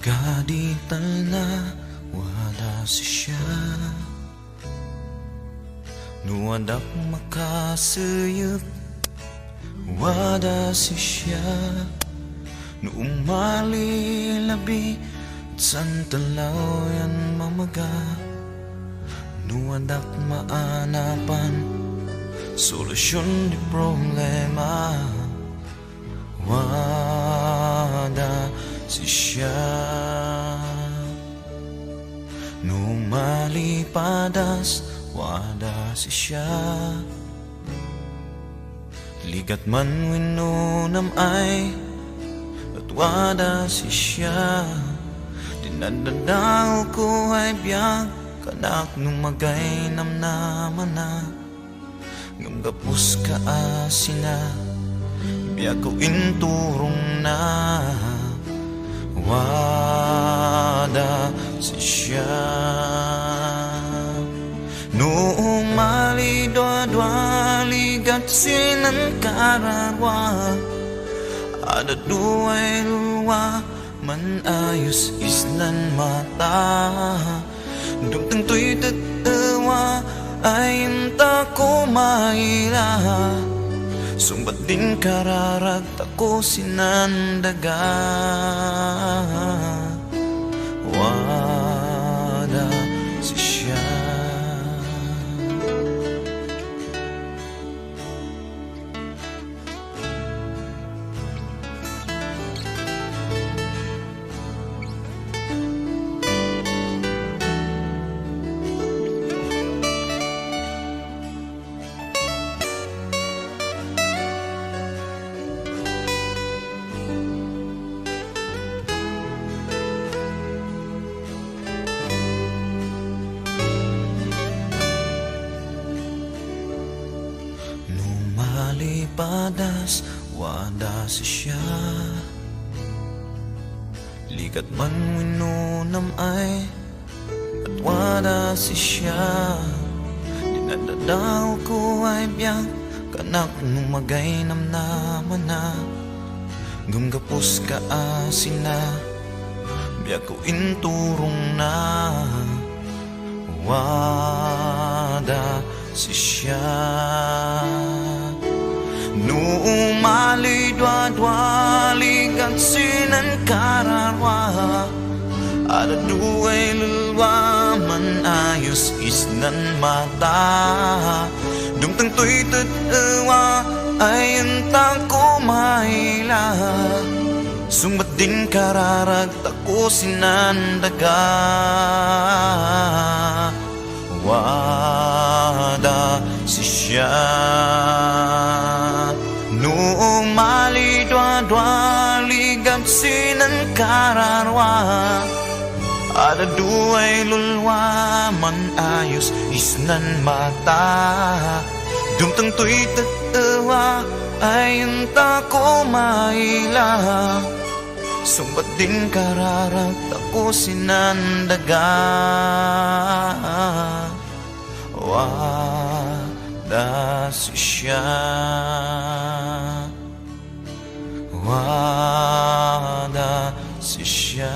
Gadital na wala siya, nuwadak makasayap wada siya, nuumali labi santalaw yan mamaga, nuwadak maanapan solusyon di problema wada siya. Numalipadas wada siya, ligat man winunam ay at wada siya. Dinadadaw ko ay biyag kanak nung magay namnaman na ngamgapos ka asina biyag ko inturong na wada siya. Noong malidwa-dwa ligat sinan kararwa, ada duay luwa man ayos islan mata, dumtang to'y tatawa ay inta ko maila, sumbat din kararag tako sinandaga wada siya. Malipadas wada siya, ligat man winunam ay at wada siya. Dinadadaw ko ay biyag kanak nung magay namnaman na gumgapos ka asina biyag ko inturong na wada siya. Noong malidwa-dwa ligat sinan kararwa, ada duay lulwa man ayos isnan mata, dumtang to'y tatawa ay intang ko maila, sumbat din kararag tako sinandaga wada siya. Noong malidwa-dwa ligat sinan kararwa, ada duay lulwa man ayos isnan mata, dumtang to'y tatawa ay inta ko maila, sumbat din kararag tako sinandaga wada siya. Wada siya.